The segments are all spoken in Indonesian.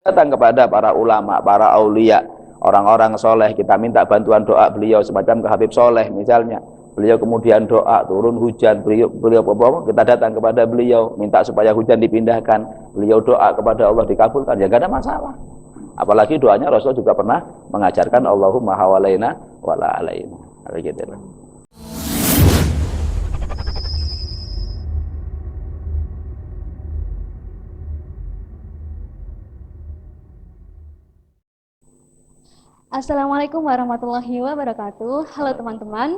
datang kepada para ulama, para aulia, orang-orang soleh, kita minta bantuan doa beliau semacam ke Habib Soleh misalnya. Beliau kemudian doa turun hujan, beliau kita datang kepada beliau minta supaya hujan dipindahkan, beliau doa kepada Allah dikabulkan, ya gak ada masalah. Apalagi doanya Rasul juga pernah mengajarkan Allahumma hawalaina wala alaina. Begitu. Assalamualaikum warahmatullahi wabarakatuh. Halo teman-teman.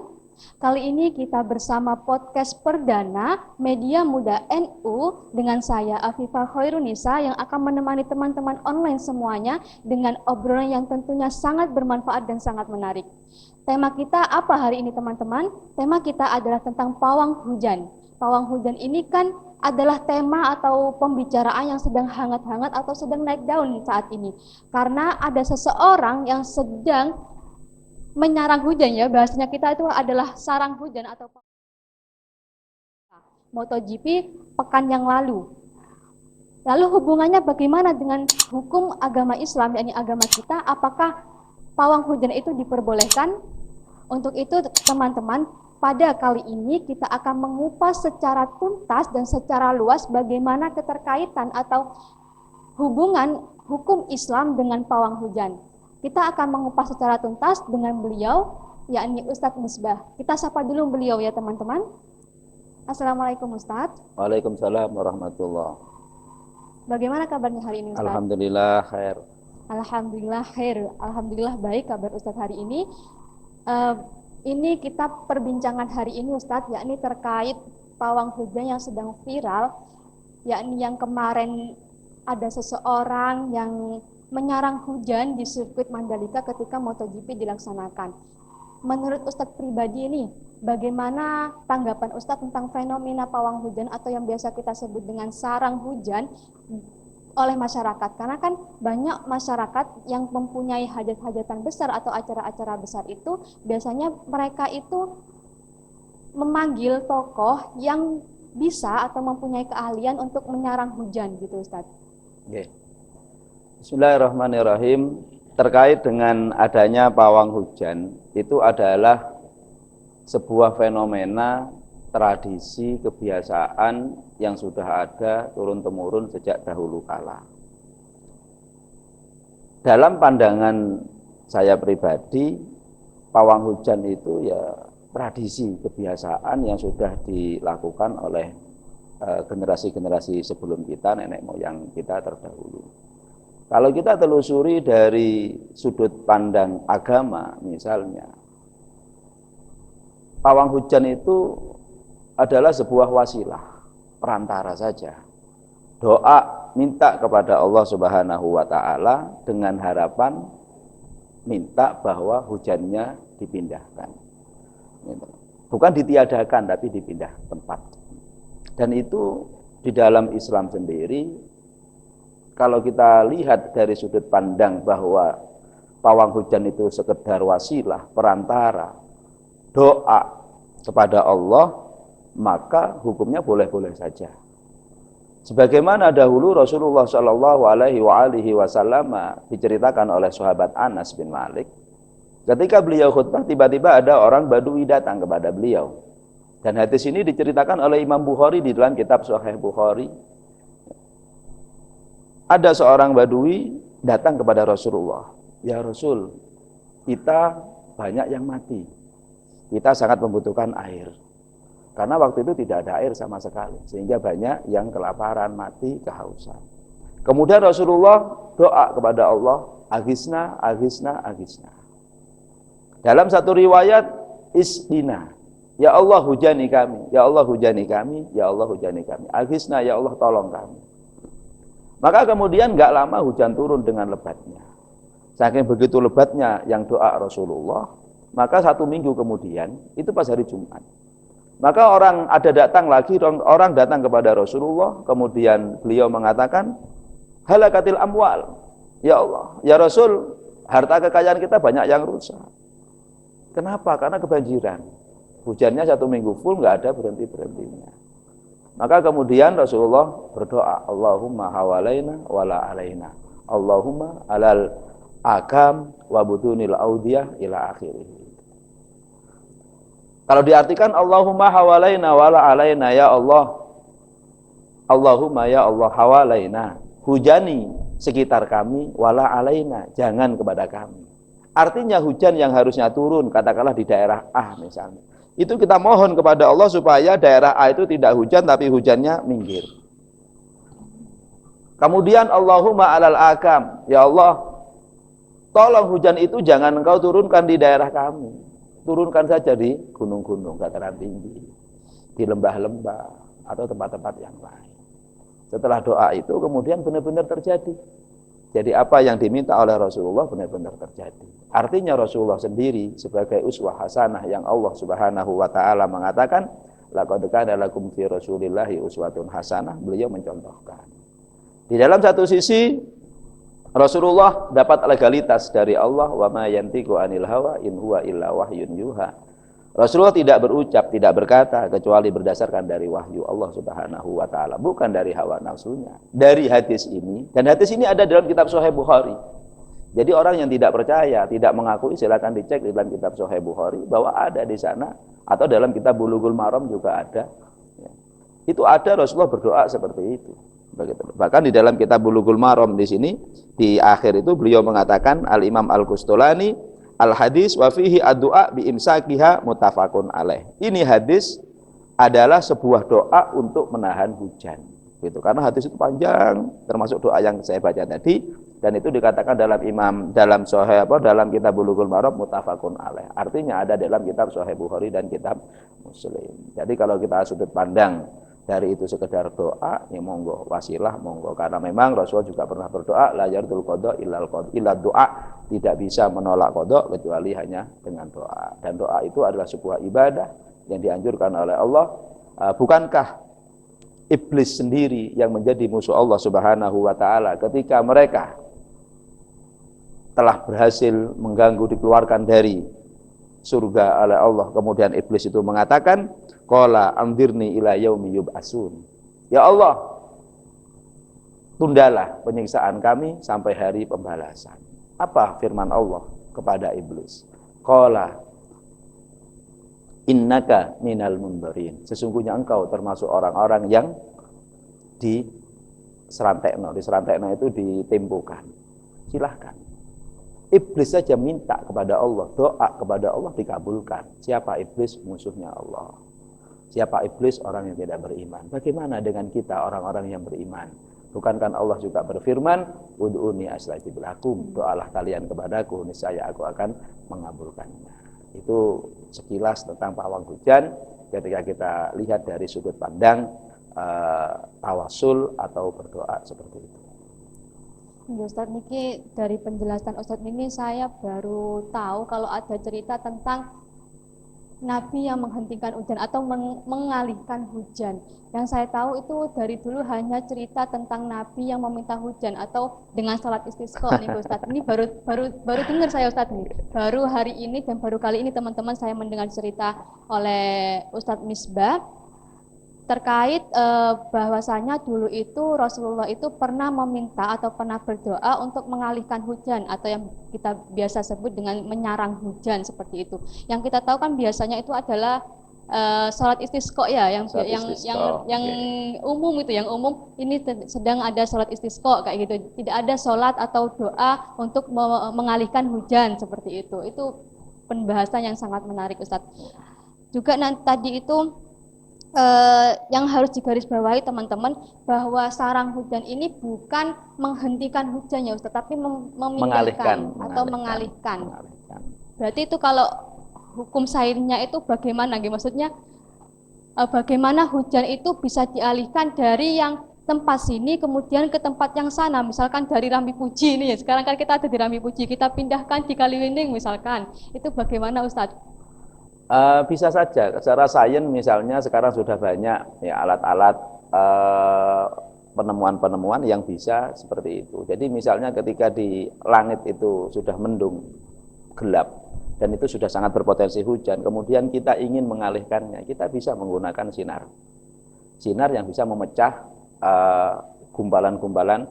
Kali ini kita bersama podcast perdana Media Muda NU dengan saya Afifah Khairunisa yang akan menemani teman-teman online semuanya dengan obrolan yang tentunya sangat bermanfaat dan sangat menarik. Tema kita apa hari ini teman-teman? Tema kita adalah tentang pawang hujan. Pawang hujan ini kan adalah tema atau pembicaraan yang sedang hangat-hangat atau sedang naik daun saat ini. Karena ada seseorang yang sedang menyarang hujan, ya, bahasanya kita itu adalah sarang hujan atau MotoGP pekan yang lalu. Lalu hubungannya bagaimana dengan hukum agama Islam, yakni agama kita? Apakah pawang hujan itu diperbolehkan? Untuk itu teman-teman, pada kali ini kita akan mengupas secara tuntas dan secara luas bagaimana keterkaitan atau hubungan hukum Islam dengan pawang hujan. Kita akan mengupas secara tuntas dengan beliau, yakni Ustadz Misbah. Kita sapa dulu beliau ya teman-teman. Assalamualaikum Ustadz. Waalaikumsalam warahmatullahi. Bagaimana kabarnya hari ini Ustadz? Alhamdulillah khair. Alhamdulillah khair. Alhamdulillah baik kabar Ustadz hari ini. Ini kita perbincangan hari ini Ustadz, yakni terkait pawang hujan yang sedang viral, yakni yang kemarin ada seseorang yang menyarang hujan di sirkuit Mandalika ketika MotoGP dilaksanakan. Menurut Ustadz pribadi ini, bagaimana tanggapan Ustadz tentang fenomena pawang hujan atau yang biasa kita sebut dengan sarang hujan oleh masyarakat? Karena kan banyak masyarakat yang mempunyai hajat-hajatan besar atau acara-acara besar itu, biasanya mereka itu memanggil tokoh yang bisa atau mempunyai keahlian untuk menyarang hujan gitu Ustadz. Okay. Bismillahirrahmanirrahim. Terkait dengan adanya pawang hujan, itu adalah sebuah fenomena tradisi kebiasaan yang sudah ada turun-temurun sejak dahulu kala. Dalam pandangan saya pribadi, pawang hujan itu ya tradisi kebiasaan yang sudah dilakukan oleh generasi-generasi sebelum kita, nenek moyang kita terdahulu. Kalau kita telusuri dari sudut pandang agama misalnya, pawang hujan itu adalah sebuah wasilah, perantara saja. Doa minta kepada Allah Subhanahu wa taala dengan harapan minta bahwa hujannya dipindahkan. Bukan ditiadakan tapi dipindah tempat. Dan itu di dalam Islam sendiri, kalau kita lihat dari sudut pandang bahwa pawang hujan itu sekedar wasilah, perantara, doa kepada Allah, maka hukumnya boleh-boleh saja. Sebagaimana dahulu Rasulullah Shallallahu Alaihi Wasallam diceritakan oleh sahabat Anas bin Malik, ketika beliau khutbah tiba-tiba ada orang Badui datang kepada beliau. Dan hadis ini diceritakan oleh Imam Bukhari di dalam kitab Sahih Bukhari. Ada seorang Badui datang kepada Rasulullah. Ya Rasul, kita banyak yang mati. Kita sangat membutuhkan air. Karena waktu itu tidak ada air sama sekali. Sehingga banyak yang kelaparan, mati, kehausan. Kemudian Rasulullah doa kepada Allah, agisna, agisna, agisna. Dalam satu riwayat, isdina. Ya Allah hujani kami, ya Allah hujani kami, ya Allah hujani kami. Agisna, ya Allah tolong kami. Maka kemudian gak lama hujan turun dengan lebatnya. Saking begitu lebatnya yang doa Rasulullah, maka 1 minggu kemudian, itu pas hari Jumat, maka orang datang lagi, orang datang kepada Rasulullah, kemudian beliau mengatakan, halakatil amwal, ya Allah, ya Rasul, harta kekayaan kita banyak yang rusak. Kenapa? Karena kebanjiran. Hujannya 1 minggu full, gak ada berhenti-berhentinya. Maka kemudian Rasulullah berdoa, Allahumma hawalaina wala alaina. Allahumma alal akam wa butunil audiyah ila akhirih. Kalau diartikan Allahumma hawalaina wala alaina, ya Allah, Allahumma ya Allah hawalaina, hujani sekitar kami, wala alaina, jangan kepada kami. Artinya hujan yang harusnya turun katakanlah di daerah A misalnya, itu kita mohon kepada Allah supaya daerah A itu tidak hujan tapi hujannya minggir. Kemudian Allahumma alal akam, ya Allah, tolong hujan itu jangan engkau turunkan di daerah kami, turunkan saja di gunung-gunung, dataran tinggi, di lembah-lembah atau tempat-tempat yang lain. Setelah doa itu kemudian benar-benar terjadi. Jadi apa yang diminta oleh Rasulullah benar-benar terjadi. Artinya Rasulullah sendiri sebagai uswah hasanah yang Allah Subhanahu wa taala mengatakan, laqad kana lakum fi Rasulillahi uswatun hasanah, beliau mencontohkan. Di dalam satu sisi Rasulullah dapat legalitas dari Allah, wa ma yantiqu anil hawa in huwa illa wahyun yuha. Rasulullah tidak berucap, tidak berkata kecuali berdasarkan dari wahyu Allah Subhanahu wa taala, bukan dari hawa nafsunya. Dari hadis ini, dan hadis ini ada dalam kitab Sahih Bukhari. Jadi orang yang tidak percaya, tidak mengakui, silakan dicek di dalam kitab Sahih Bukhari bahwa ada di sana, atau dalam kitab Bulughul Maram juga ada. Itu ada Rasulullah berdoa seperti itu. Begitu. Bahkan di dalam kitab Bulughul Maram di sini di akhir itu beliau mengatakan, Al-Imam Al-Qustulani, al-hadis wa fihi ad-du'a bi imsakiha muttafaqun alaih. Ini hadis adalah sebuah doa untuk menahan hujan. Gitu. Karena hadis itu panjang, termasuk doa yang saya baca tadi, dan itu dikatakan dalam Sahih dalam kitab Bulughul Maram muttafaqun alaih. Artinya ada dalam kitab Sahih Bukhari dan kitab Muslim. Jadi kalau kita sudut pandang dari itu sekedar doa, ya monggo, wasilah monggo, karena memang Rasulullah juga pernah berdoa, la yardul qada illa doa, tidak bisa menolak qada kecuali hanya dengan doa. Dan doa itu adalah sebuah ibadah yang dianjurkan oleh Allah. Bukankah iblis sendiri yang menjadi musuh Allah Subhanahu wa taala ketika mereka telah berhasil mengganggu, dikeluarkan dari surga oleh Allah, kemudian iblis itu mengatakan, qala anzirni ila yaumi yub'atsun. Ya Allah, tundalah penyiksaan kami sampai hari pembalasan. Apa firman Allah kepada iblis? Qala innaka minal mundarin. Sesungguhnya engkau termasuk orang-orang yang diserantekno itu ditempukan. Silahkan. Iblis saja minta kepada Allah, doa kepada Allah dikabulkan. Siapa iblis? Musuhnya Allah. Siapa iblis? Orang yang tidak beriman. Bagaimana dengan kita orang-orang yang beriman? Bukankah Allah juga berfirman, ud'uni astajib lakum, doalah kalian kepadaku, niscaya aku akan mengabulkannya. Itu sekilas tentang pawang hujan ketika kita lihat dari sudut pandang tawasul atau berdoa seperti itu. Ustadz Niki, dari penjelasan Ustadz ini saya baru tahu kalau ada cerita tentang Nabi yang menghentikan hujan atau mengalihkan hujan. Yang saya tahu itu dari dulu hanya cerita tentang Nabi yang meminta hujan atau dengan salat istisqa nih Ustadz. Ini baru dengar saya Ustadz nih. Baru hari ini dan baru kali ini teman-teman saya mendengar cerita oleh Ustadz Misbah terkait bahwasanya dulu itu Rasulullah itu pernah meminta atau pernah berdoa untuk mengalihkan hujan atau yang kita biasa sebut dengan menyarang hujan seperti itu. Yang kita tahu kan biasanya itu adalah salat istisqa ya, yang umum itu, yang umum ini sedang ada salat istisqa kayak gitu. Tidak ada salat atau doa untuk mengalihkan hujan seperti itu. Itu pembahasan yang sangat menarik Ustadz. Juga tadi itu yang harus digarisbawahi teman-teman bahwa sarang hujan ini bukan menghentikan hujan ya Ustaz, tapi mengalihkan. Berarti itu kalau hukum sairnya itu bagaimana? Maksudnya bagaimana hujan itu bisa dialihkan dari yang tempat sini kemudian ke tempat yang sana, misalkan dari Rambi Puji ini ya, sekarang kan kita ada di Rambi Puji, kita pindahkan di Kaliwinding misalkan, itu bagaimana Ustadz? Bisa saja, secara sains misalnya sekarang sudah banyak ya alat-alat penemuan-penemuan yang bisa seperti itu. Jadi misalnya ketika di langit itu sudah mendung, gelap, dan itu sudah sangat berpotensi hujan, kemudian kita ingin mengalihkannya, kita bisa menggunakan sinar yang bisa memecah gumpalan-gumpalan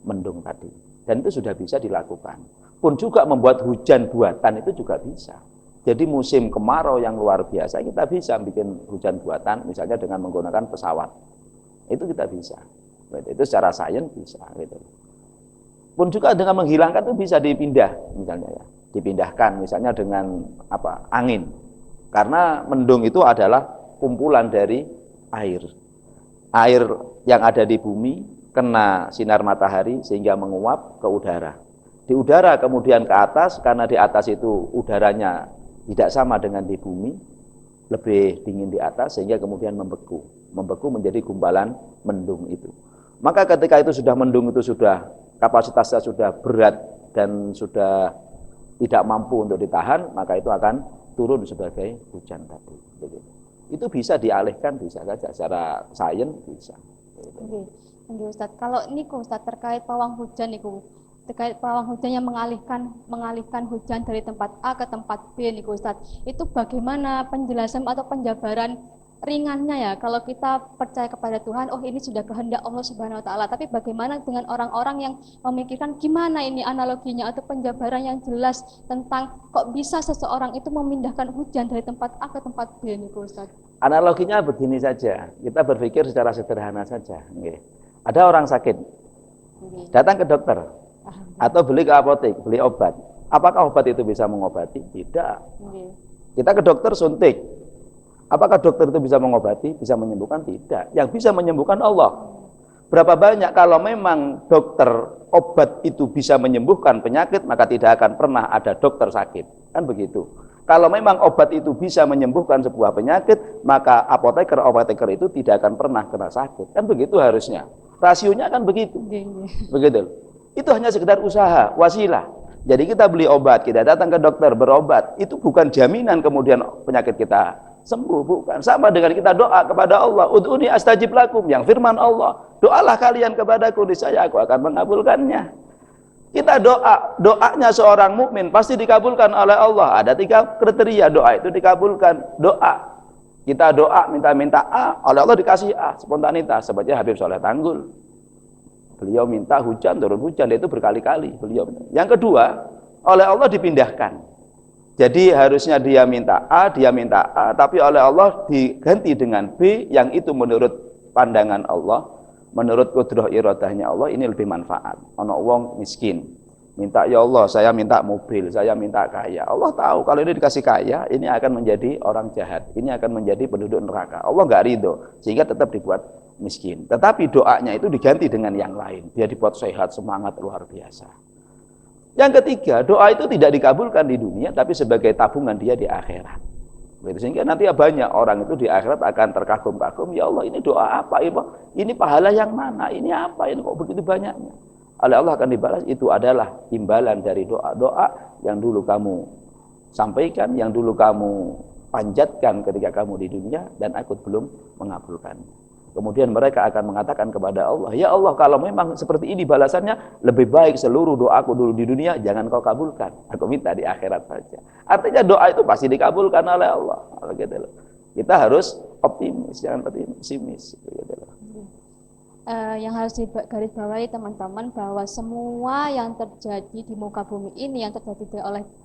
mendung tadi. Dan itu sudah bisa dilakukan. Pun juga membuat hujan buatan itu juga bisa. Jadi musim kemarau yang luar biasa kita bisa bikin hujan buatan misalnya dengan menggunakan pesawat. Itu kita bisa. Itu secara sains bisa gitu. Pun juga dengan menghilangkan itu bisa dipindah misalnya ya. Dipindahkan misalnya dengan angin. Karena mendung itu adalah kumpulan dari air. Air yang ada di bumi kena sinar matahari sehingga menguap ke udara. Di udara kemudian ke atas, karena di atas itu udaranya tidak sama dengan di bumi, lebih dingin di atas sehingga kemudian membeku. Membeku menjadi gumpalan mendung itu. Maka ketika itu sudah mendung, itu sudah kapasitasnya sudah berat dan sudah tidak mampu untuk ditahan, maka itu akan turun sebagai hujan tadi. Itu bisa dialihkan, bisa saja secara sains bisa. Oke, Ustadz. Kalau ini Ustadz terkait pawang hujan terkait pawang hujan yang mengalihkan hujan dari tempat A ke tempat B Ustadz. Itu bagaimana penjelasan atau penjabaran ringannya ya, kalau kita percaya kepada Tuhan, oh ini sudah kehendak Allah Subhanahu wa taala. Tapi bagaimana dengan orang-orang yang memikirkan gimana ini analoginya atau penjabaran yang jelas tentang kok bisa seseorang itu memindahkan hujan dari tempat A ke tempat B Ustaz? Analoginya begini saja, kita berpikir secara sederhana saja. Ada orang sakit, datang ke dokter, atau beli ke apotek, beli obat. Apakah obat itu bisa mengobati? Tidak. Kita ke dokter suntik. Apakah dokter itu bisa mengobati, bisa menyembuhkan? Tidak. Yang bisa menyembuhkan Allah. Berapa banyak kalau memang dokter obat itu bisa menyembuhkan penyakit, maka tidak akan pernah ada dokter sakit. Kan begitu. Kalau memang obat itu bisa menyembuhkan sebuah penyakit, maka apoteker itu tidak akan pernah kena sakit. Kan begitu harusnya. Rasionya kan begitu. Begitu. Itu hanya sekedar usaha, wasilah. Jadi kita beli obat, kita datang ke dokter berobat, itu bukan jaminan kemudian penyakit kita sembuh, bukan. Sama dengan kita doa kepada Allah, ud'uni astajib lakum, yang firman Allah, doalah kalian kepadaku, niscaya aku akan mengabulkannya. Kita doanya seorang mukmin pasti dikabulkan oleh Allah. Ada 3 kriteria doa itu dikabulkan. Doa, kita doa minta A, oleh Allah dikasih A, spontanitas. Seperti Habib Soleh Tanggul, beliau minta hujan, turun hujan, itu berkali-kali beliau. Yang kedua, oleh Allah dipindahkan. Jadi harusnya dia minta A, tapi oleh Allah diganti dengan B, yang itu menurut pandangan Allah, menurut kudrah iradahnya Allah, ini lebih manfaat. Ono wong miskin, minta, ya Allah saya minta mobil, saya minta kaya. Allah tahu kalau ini dikasih kaya, ini akan menjadi orang jahat, ini akan menjadi penduduk neraka. Allah nggak ridho, sehingga tetap dibuat miskin. Tetapi doanya itu diganti dengan yang lain, dia dibuat sehat, semangat, luar biasa. Yang ketiga, doa itu tidak dikabulkan di dunia, tapi sebagai tabungan dia di akhirat. Sehingga nanti banyak orang itu di akhirat akan terkagum-kagum, ya Allah ini doa apa? Ini pahala yang mana? Ini apa? Ini kok begitu banyaknya? Oleh Allah akan dibalas, itu adalah imbalan dari doa-doa yang dulu kamu sampaikan, yang dulu kamu panjatkan ketika kamu di dunia, dan aku belum mengabulkannya. Kemudian mereka akan mengatakan kepada Allah, ya Allah kalau memang seperti ini balasannya, lebih baik seluruh doaku dulu di dunia jangan kau kabulkan, aku minta di akhirat saja. Artinya doa itu pasti dikabulkan oleh Allah. Kita harus optimis, jangan pesimis. Yang harus digarisbawahi teman-teman, bahwa semua yang terjadi di muka bumi ini, yang terjadi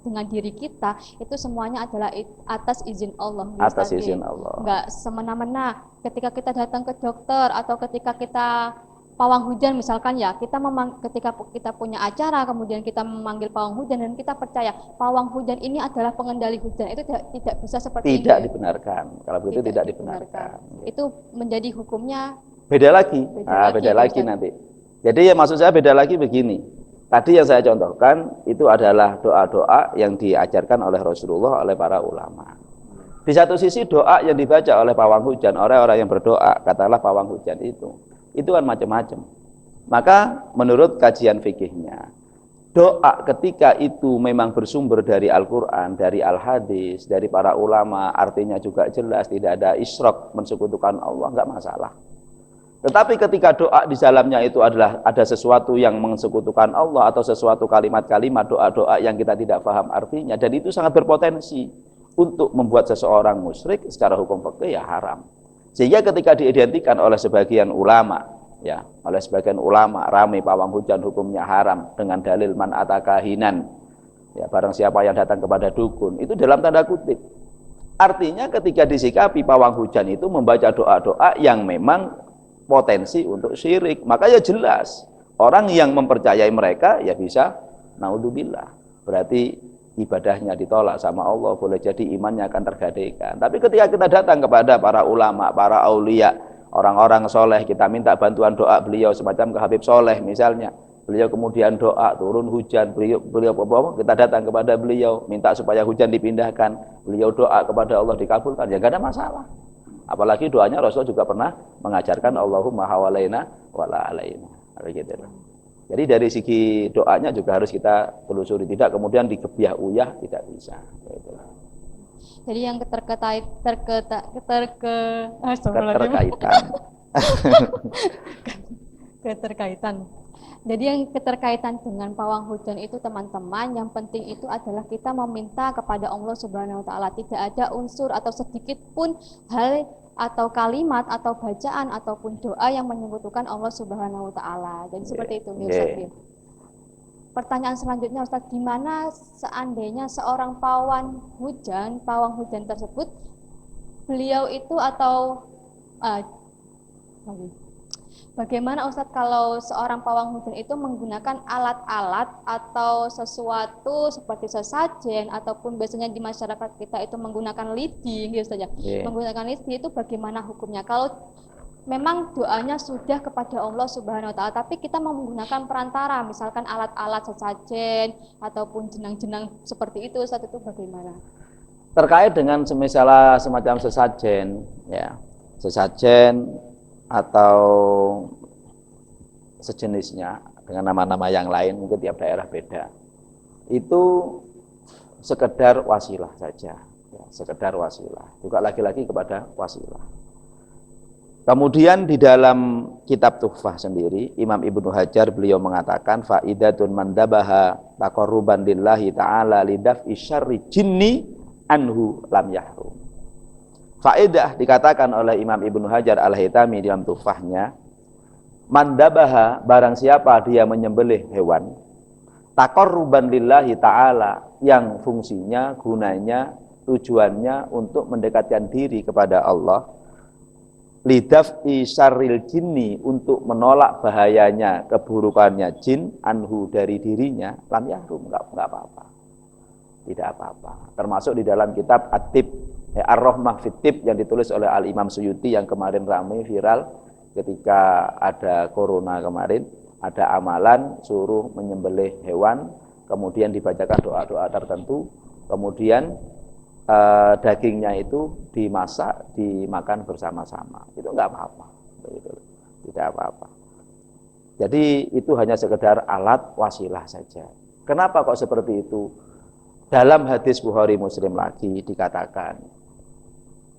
dengan diri kita, itu semuanya adalah atas izin Allah. Atas izin Allah. Enggak semena-mena. Ketika kita datang ke dokter atau ketika kita pawang hujan misalkan ya, ketika kita punya acara kemudian kita memanggil pawang hujan dan kita percaya pawang hujan ini adalah pengendali hujan, itu tidak bisa seperti tidak ini. Dibenarkan. Kalau begitu tidak dibenarkan. Itu menjadi hukumnya beda lagi. Beda lagi nanti. Jadi ya maksud saya beda lagi begini. Tadi yang saya contohkan itu adalah doa-doa yang diajarkan oleh Rasulullah, oleh para ulama. Di satu sisi doa yang dibaca oleh pawang hujan, orang-orang yang berdoa, katakanlah pawang hujan itu kan macam-macam. Maka menurut kajian fikihnya, doa ketika itu memang bersumber dari Al-Quran, dari Al-Hadis, dari para ulama, artinya juga jelas, tidak ada isyrok, mensekutukan Allah, enggak masalah. Tetapi ketika doa di dalamnya itu adalah ada sesuatu yang mensekutukan Allah, atau sesuatu kalimat-kalimat doa-doa yang kita tidak paham artinya, dan itu sangat berpotensi untuk membuat seseorang musyrik, secara hukum fikih ya haram. Sehingga ketika diidentikan oleh sebagian ulama, ya oleh sebagian ulama, rame pawang hujan hukumnya haram dengan dalil man atakahinan, ya barang siapa yang datang kepada dukun, itu dalam tanda kutip. Artinya ketika disikapi pawang hujan itu membaca doa-doa yang memang potensi untuk syirik, maka ya jelas orang yang mempercayai mereka ya bisa naudzubillah, berarti ibadahnya ditolak sama Allah, boleh jadi imannya akan tergadaikan. Tapi ketika kita datang kepada para ulama, para aulia, orang-orang soleh, kita minta bantuan doa beliau semacam ke Habib Soleh misalnya, beliau kemudian doa turun hujan, beliau kita datang kepada beliau minta supaya hujan dipindahkan, beliau doa kepada Allah dikabulkan, ya gak ada masalah. Apalagi doanya Rasul juga pernah mengajarkan Allahumma hawalaina wala alaina, gitu. Jadi dari segi doanya juga harus kita telusuri, tidak kemudian digebiah uyah, tidak bisa. Gitu. Jadi yang keterkaitan. Jadi yang keterkaitan dengan pawang hujan itu teman-teman, yang penting itu adalah kita meminta kepada Allah Subhanahu wa taala, tidak ada unsur atau sedikit pun hal atau kalimat atau bacaan ataupun doa yang menyebutkan Allah Subhanahu wa taala. Jadi seperti itu Ustaz. Pertanyaan selanjutnya Ustaz, gimana seandainya seorang pawang hujan tersebut beliau itu atau bagaimana Ustaz kalau seorang pawang hujan itu menggunakan alat-alat atau sesuatu seperti sesajen ataupun biasanya di masyarakat kita itu menggunakan lidi gitu saja. Menggunakan lidi itu bagaimana hukumnya? Kalau memang doanya sudah kepada Allah Subhanahu wa taala, tapi kita menggunakan perantara, misalkan alat-alat sesajen ataupun jenang-jenang seperti itu, Ustaz, itu bagaimana? Terkait dengan semacam sesajen, ya, sesajen atau sejenisnya dengan nama-nama yang lain, mungkin tiap daerah beda. Itu sekedar wasilah saja, ya, sekedar wasilah. Juga lagi-lagi kepada wasilah. Kemudian di dalam kitab Tuhfah sendiri, Imam Ibnu Hajar beliau mengatakan faidatun mandabaha taqarruban lillahi ta'ala lidaf'i syarri jinni anhu lam yahrum. Faedah dikatakan oleh Imam Ibnu Hajar Al-Haytami dalam Tuhfahnya, mandabaha barang siapa dia menyembelih hewan taqarruban lillahi ta'ala yang fungsinya, gunanya, tujuannya untuk mendekatkan diri kepada Allah, lidaf'i syarril jinni untuk menolak bahayanya, keburukannya jin, anhu dari dirinya, lam yahrum, enggak apa-apa. Tidak apa-apa. Termasuk di dalam kitab At-Tib, Ar-Rahmah fit Tib yang ditulis oleh Al-Imam Suyuti yang kemarin ramai viral ketika ada corona kemarin, ada amalan suruh menyembelih hewan, kemudian dibacakan doa-doa tertentu, kemudian dagingnya itu dimasak, dimakan bersama-sama. Itu enggak apa-apa. Tidak apa-apa. Jadi itu hanya sekedar alat wasilah saja. Kenapa kok seperti itu? Dalam hadis Bukhari Muslim lagi dikatakan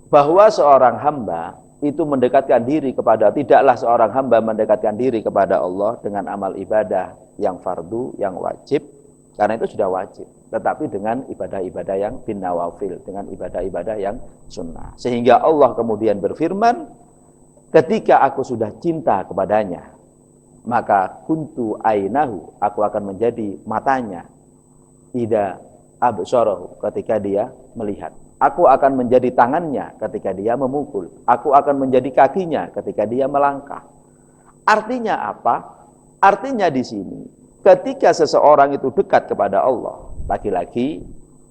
bahwa seorang hamba itu mendekatkan diri kepada, tidaklah seorang hamba mendekatkan diri kepada Allah dengan amal ibadah yang fardu, yang wajib, karena itu sudah wajib, tetapi dengan ibadah-ibadah yang bin nawafil, dengan ibadah-ibadah yang sunnah. Sehingga Allah kemudian berfirman, ketika aku sudah cinta kepadanya, maka kuntu ainahu, aku akan menjadi matanya, tidak absarahu, ketika dia melihat. Aku akan menjadi tangannya ketika dia memukul. Aku akan menjadi kakinya ketika dia melangkah. Artinya apa? Artinya di sini, ketika seseorang itu dekat kepada Allah, lagi-lagi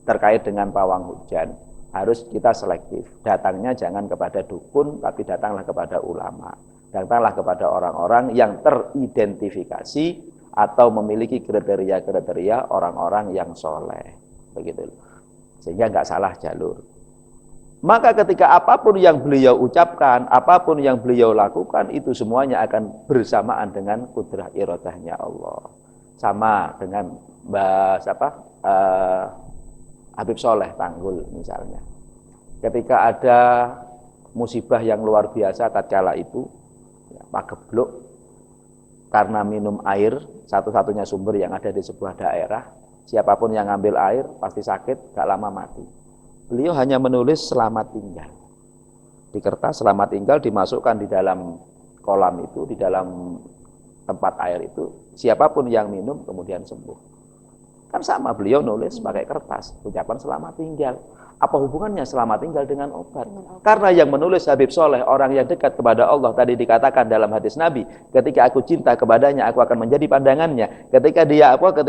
terkait dengan pawang hujan, harus kita selektif. Datangnya jangan kepada dukun, tapi datanglah kepada ulama. Datanglah kepada orang-orang yang teridentifikasi atau memiliki kriteria-kriteria orang-orang yang soleh. Begitu. Sehingga nggak salah jalur. Maka ketika apapun yang beliau ucapkan, apapun yang beliau lakukan, itu semuanya akan bersamaan dengan kudrah iradahnya Allah. Sama dengan Habib Soleh Tanggul misalnya. Ketika ada musibah yang luar biasa tatkala itu, pagebluk karena minum air, satu-satunya sumber yang ada di sebuah daerah, siapapun yang ngambil air pasti sakit, gak lama mati. Beliau hanya menulis selamat tinggal di kertas, selamat tinggal dimasukkan di dalam kolam itu, di dalam tempat air itu, siapapun yang minum kemudian sembuh. Kan sama, beliau nulis pakai kertas, ucapan selamat tinggal. Apa hubungannya selamat tinggal dengan obat? Karena yang menulis Habib Soleh, orang yang dekat kepada Allah, tadi dikatakan dalam hadis Nabi, ketika aku cinta kepadanya, aku akan menjadi pandangannya. Ketika dia aku akan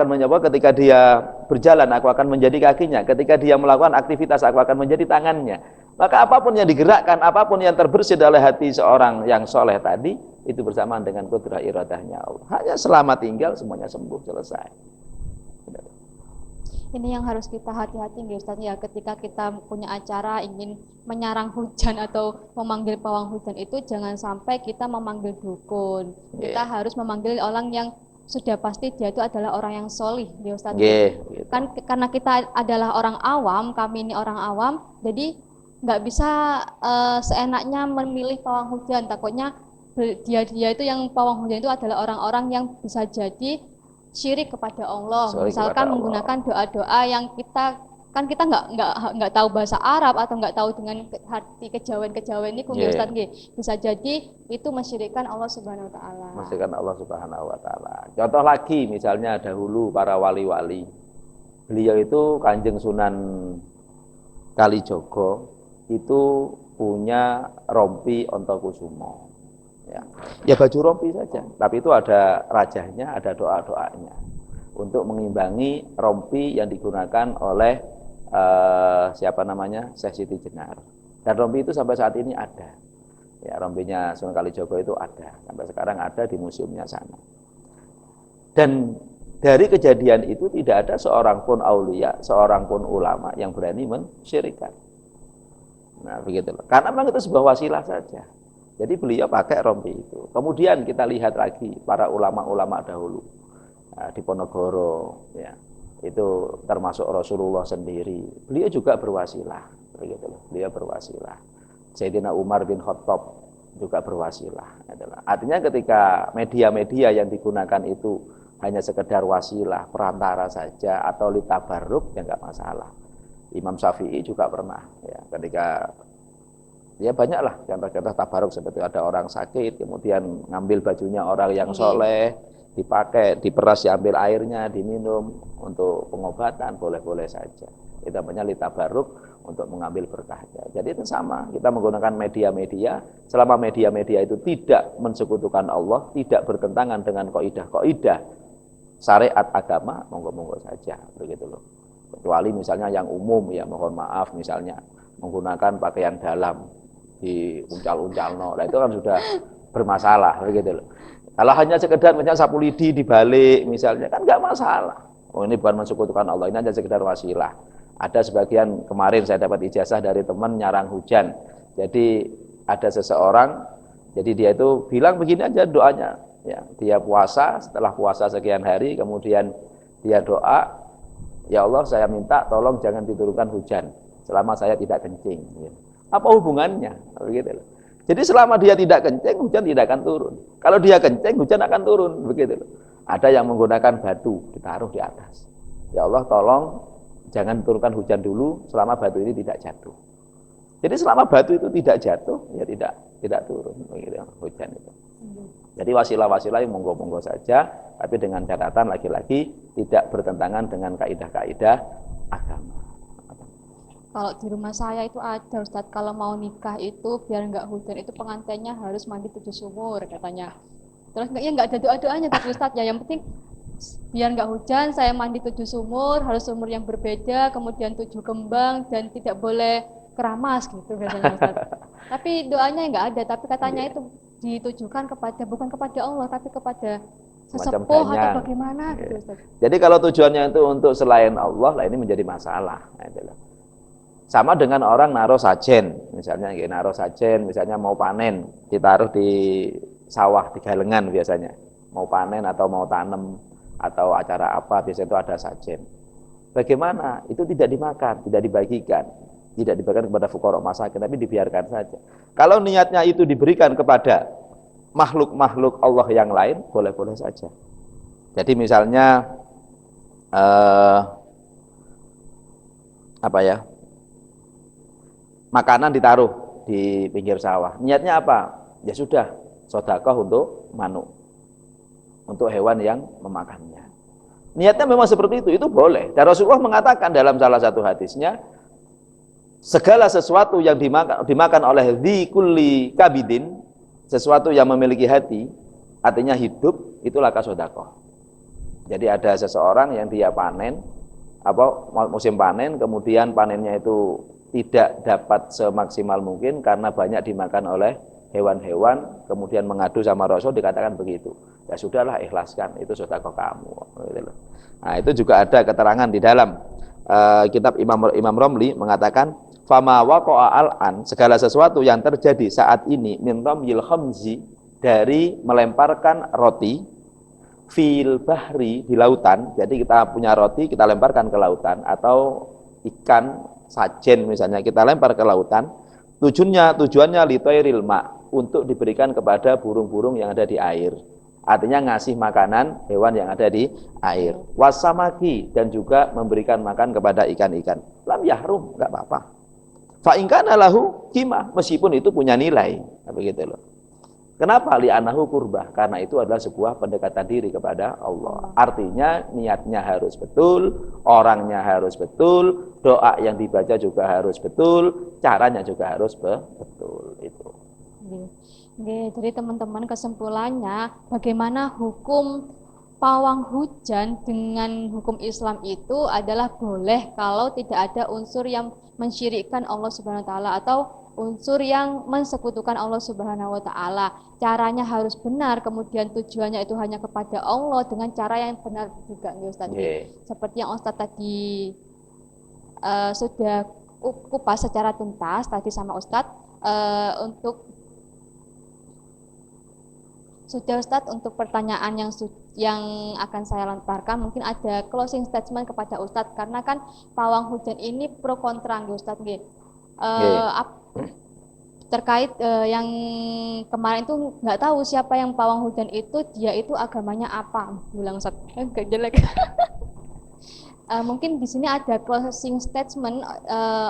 menyapa, ketika dia berjalan, aku akan menjadi kakinya. Ketika dia melakukan aktivitas, aku akan menjadi tangannya. Maka apapun yang digerakkan, apapun yang terbersit oleh hati seorang yang soleh tadi, itu bersamaan dengan kudrah iradahnya Allah. Hanya selamat tinggal, semuanya sembuh, selesai. Ini yang harus kita hati-hati nih Ustaz ya, ketika kita punya acara ingin menyarang hujan atau memanggil pawang hujan itu jangan sampai kita memanggil dukun. Kita harus memanggil orang yang sudah pasti dia itu adalah orang yang solih ya Ustaz. Gitu. Kan karena kita adalah orang awam, kami ini orang awam, jadi nggak bisa seenaknya memilih pawang hujan. Takutnya dia itu yang pawang hujan itu adalah orang-orang yang bisa jadi syirik kepada Allah, misalkan menggunakan doa-doa yang kita nggak tahu bahasa Arab atau nggak tahu dengan hati kejawen-kejawen ini, Ustaz bisa jadi itu mensyirikkan Allah Subhanahu Wa Taala. Mensyirikkan Allah Subhanahu Wa Taala. Contoh lagi, misalnya dahulu para wali-wali, beliau itu Kanjeng Sunan Kalijogo itu punya rompi Ontokusumo. Ya baju rompi saja, tapi itu ada rajahnya, ada doa-doanya untuk mengimbangi rompi yang digunakan oleh Syekh Siti Jenar. Dan rompi itu sampai saat ini ada. Ya, rompinya Sunan Kalijogo itu ada, sampai sekarang ada di museumnya sana. Dan dari kejadian itu tidak ada seorang pun aulia, seorang pun ulama yang berani mensyirikkan. Nah, begitu loh. Karena memang itu sebuah wasilah saja. Jadi beliau pakai rompi itu. Kemudian kita lihat lagi para ulama-ulama dahulu di Ponorogo, ya, itu termasuk Rasulullah sendiri. Beliau juga berwasilah, begitu loh. Beliau berwasilah. Sayyidina Umar bin Khattab juga berwasilah. Artinya ketika media-media yang digunakan itu hanya sekedar wasilah, perantara saja atau litabarruk, ya nggak masalah. Imam Syafi'i juga pernah, ya, ketika ya banyaklah contoh-contoh tabaruk, seperti ada orang sakit kemudian ngambil bajunya orang yang soleh, dipakai, diperas, diambil airnya, diminum untuk pengobatan, boleh-boleh saja. Itu namanya litabaruk, untuk mengambil berkahnya. Jadi itu sama, kita menggunakan media-media selama media-media itu tidak mensekutukan Allah, tidak bertentangan dengan kaidah-kaidah syariat agama, monggo-monggo saja, begitu loh. Kecuali misalnya yang umum, ya mohon maaf, misalnya menggunakan pakaian dalam di uncal-uncal, nah itu kan sudah bermasalah, begitu loh. Kalau hanya sekedar misalnya sapu lidi dibalik misalnya, kan nggak masalah. Oh, ini bukan mensekutukan Allah, ini hanya sekedar wasilah. Ada sebagian, kemarin saya dapat ijazah dari teman nyarang hujan. Jadi ada seseorang, jadi dia itu bilang begini aja doanya, ya, dia puasa, setelah puasa sekian hari kemudian dia doa, ya Allah saya minta tolong jangan diturunkan hujan selama saya tidak kencing. Apa hubungannya? Begitu. Jadi selama dia tidak kencing, hujan tidak akan turun. Kalau dia kencing, hujan akan turun. Begitu. Ada yang menggunakan batu ditaruh di atas. Ya Allah tolong jangan turunkan hujan dulu selama batu ini tidak jatuh. Jadi selama batu itu tidak jatuh, ya tidak turun. Begitu, hujan itu. Jadi wasilah-wasilah yang monggo-monggo saja, tapi dengan catatan lagi-lagi tidak bertentangan dengan kaidah-kaidah agama. Kalau di rumah saya itu ada Ustadz, kalau mau nikah itu biar nggak hujan itu pengantinnya harus mandi 7 sumur katanya. Terus nggak ada doa-doanya tapi Ustadz ya, yang penting biar nggak hujan saya mandi 7 sumur, harus sumur yang berbeda, kemudian 7 kembang dan tidak boleh keramas gitu biasanya Ustadz. Tapi doanya nggak ada, tapi katanya itu ditujukan bukan kepada Allah tapi kepada sesepuh atau bagaimana gitu Ustadz. Jadi kalau tujuannya itu untuk selain Allah, lah ini menjadi masalah. Sama dengan orang naruh sajen, misalnya misalnya mau panen, ditaruh di sawah, di galengan biasanya. Mau panen atau mau tanam atau acara apa, biasanya itu ada sajen. Bagaimana? Itu tidak dimakan, tidak dibagikan kepada fuqara masakin, tapi dibiarkan saja. Kalau niatnya itu diberikan kepada makhluk-makhluk Allah yang lain, boleh-boleh saja. Jadi misalnya makanan ditaruh di pinggir sawah. Niatnya apa? Ya sudah, sedekah untuk manuk, untuk hewan yang memakannya. Niatnya memang seperti itu boleh. Dan Rasulullah mengatakan dalam salah satu hadisnya, segala sesuatu yang dimakan oleh dzikulli kabidin, sesuatu yang memiliki hati, artinya hidup, itulah sedekah. Jadi ada seseorang yang dia panen, musim panen, kemudian panennya itu tidak dapat semaksimal mungkin karena banyak dimakan oleh hewan-hewan, kemudian mengadu sama Rasul, dikatakan begitu. Ya sudahlah, ikhlaskan, itu sedekah kamu. Nah, itu juga ada keterangan di dalam kitab Imam Romli mengatakan, fama waqa'a al-an, segala sesuatu yang terjadi saat ini min ramyil khamzi, dari melemparkan roti fil bahri, di lautan. Jadi kita punya roti, kita lemparkan ke lautan, atau ikan sajen misalnya kita lempar ke lautan, tujuannya litoiril ma, untuk diberikan kepada burung-burung yang ada di air. Artinya ngasih makanan hewan yang ada di air. Wasamaki, dan juga memberikan makan kepada ikan-ikan. Lam yahrum, enggak apa-apa. Fa in kana lahu qimah, meskipun itu punya nilai, begitu loh. Kenapa? Li'anahu kurbah, karena itu adalah sebuah pendekatan diri kepada Allah. Artinya niatnya harus betul, orangnya harus betul, doa yang dibaca juga harus betul, caranya juga harus betul. Itu. Oke, jadi teman-teman, kesimpulannya bagaimana hukum pawang hujan dengan hukum Islam itu adalah boleh kalau tidak ada unsur yang mensyirikkan Allah Subhanahu wa taala atau unsur yang mensekutukan Allah Subhanahu wa taala. Caranya harus benar, kemudian tujuannya itu hanya kepada Allah dengan cara yang benar juga, Ustaz. Seperti yang Ustaz tadi sudah kupas secara tuntas tadi sama Ustaz, untuk pertanyaan yang akan saya lontarkan, mungkin ada closing statement kepada Ustadz, karena kan pawang hujan ini pro kontra, Ustadz. Terkait yang kemarin itu nggak tahu siapa yang pawang hujan itu, dia itu agamanya apa, bilang Ustadz, agak jelek. Mungkin di sini ada closing statement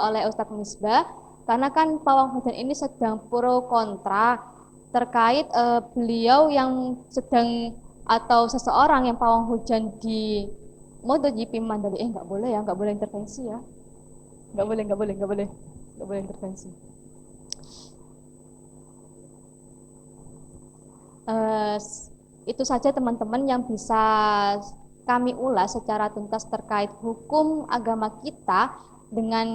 oleh Ustadz Misbah, karena kan pawang hujan ini sedang pro kontra terkait beliau yang sedang, atau seseorang yang pawang hujan di MotoGP Mandalika. Nggak boleh intervensi ya, nggak boleh intervensi. Itu saja teman-teman yang bisa kami ulas secara tuntas terkait hukum agama kita dengan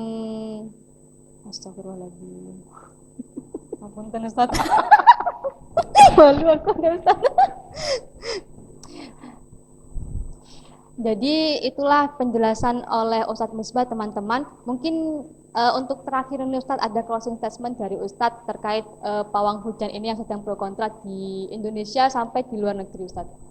astagfirullahaladzim. Apunten Ustaz. Malu aku Ustaz. Jadi itulah penjelasan oleh Ustadz Misbah, teman-teman. Mungkin untuk terakhir ini Ustadz, ada closing statement dari Ustadz terkait pawang hujan ini yang sedang pro kontra di Indonesia sampai di luar negeri, Ustadz.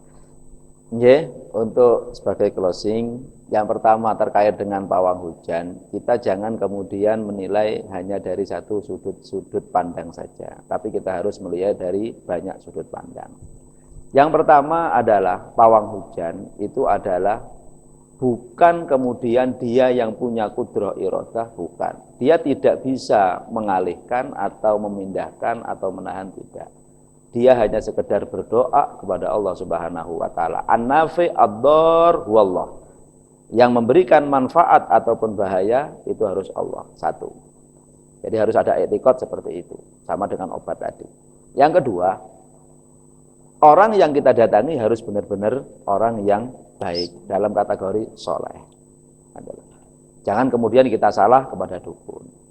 Untuk sebagai closing, yang pertama terkait dengan pawang hujan, kita jangan kemudian menilai hanya dari satu sudut pandang saja, tapi kita harus melihat dari banyak sudut pandang. Yang pertama adalah pawang hujan itu adalah bukan kemudian dia yang punya kudrah iradah, bukan. Dia tidak bisa mengalihkan atau memindahkan atau menahan, tidak. Dia hanya sekedar berdoa kepada Allah Subhanahu wa taala. An-nafi ad-dar huwallah. Yang memberikan manfaat ataupun bahaya itu harus Allah, satu. Jadi harus ada i'tiqad seperti itu, sama dengan obat tadi. Yang kedua, orang yang kita datangi harus benar-benar orang yang baik, dalam kategori soleh. Jangan kemudian kita salah kepada dukun.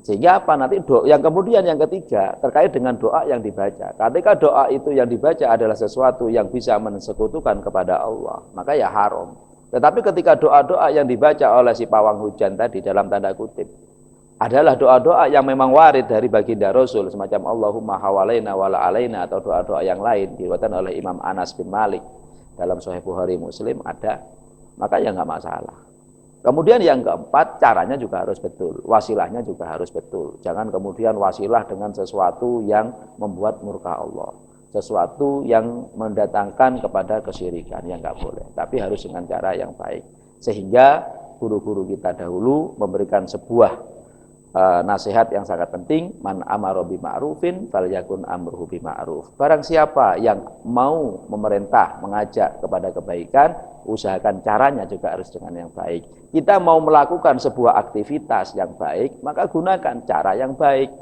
Sehingga apa? Nanti yang ketiga terkait dengan doa yang dibaca. Ketika doa itu yang dibaca adalah sesuatu yang bisa mensekutukan kepada Allah, maka ya haram. Tetapi ketika doa-doa yang dibaca oleh si pawang hujan tadi dalam tanda kutip adalah doa-doa yang memang warid dari baginda Rasul, semacam Allahumma hawalaina wala alaina, atau doa-doa yang lain diriwayatkan oleh Imam Anas bin Malik dalam Sahih Bukhari Muslim ada, maka ya nggak masalah. Kemudian yang keempat, caranya juga harus betul, wasilahnya juga harus betul. Jangan kemudian wasilah dengan sesuatu yang membuat murka Allah, sesuatu yang mendatangkan kepada kesyirikan, yang nggak boleh. Tapi harus dengan cara yang baik. Sehingga guru-guru kita dahulu memberikan sebuah nasihat yang sangat penting, man amara bima'rufin falyakun amruhu bima'ruf. Barang siapa yang mau memerintah, mengajak kepada kebaikan, usahakan caranya juga harus dengan yang baik. Kita mau melakukan sebuah aktivitas yang baik, maka gunakan cara yang baik.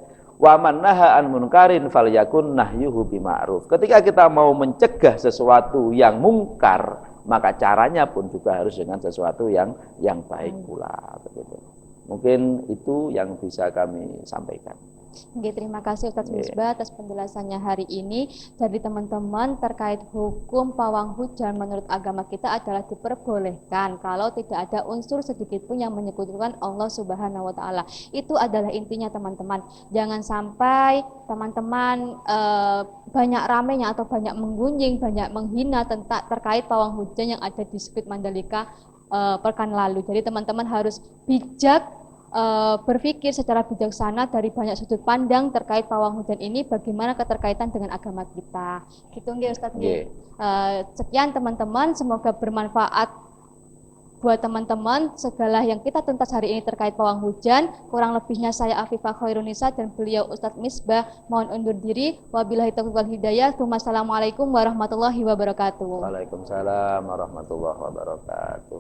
Wa man naha an munkarin falyakun nahyuhu bima'ruf. Ketika kita mau mencegah sesuatu yang mungkar, maka caranya pun juga harus dengan sesuatu yang baik pula, begitu. Mungkin itu yang bisa kami sampaikan. Oke, terima kasih Ustadz Misbah atas penjelasannya hari ini. Jadi teman-teman, terkait hukum pawang hujan menurut agama kita adalah diperbolehkan kalau tidak ada unsur sedikit pun yang menyekutukan Allah Subhanahu wa taala. Itu adalah intinya teman-teman. Jangan sampai teman-teman banyak ramenya atau banyak menggunjing, banyak menghina tentang terkait pawang hujan yang ada di sirkuit Mandalika pekan lalu. Jadi teman-teman harus bijak, berpikir secara bijaksana dari banyak sudut pandang terkait pawang hujan ini, bagaimana keterkaitan dengan agama kita. Gitu nggih Ustadz. Sekian teman-teman, semoga bermanfaat buat teman-teman segala yang kita tuntas hari ini terkait pawang hujan. Kurang lebihnya saya Afifah Khairunisa dan beliau Ustadz Misbah mohon undur diri. Wabillahi taufiq wal hidayah. Wassalamualaikum warahmatullahi wabarakatuh. Waalaikumsalam warahmatullahi wabarakatuh.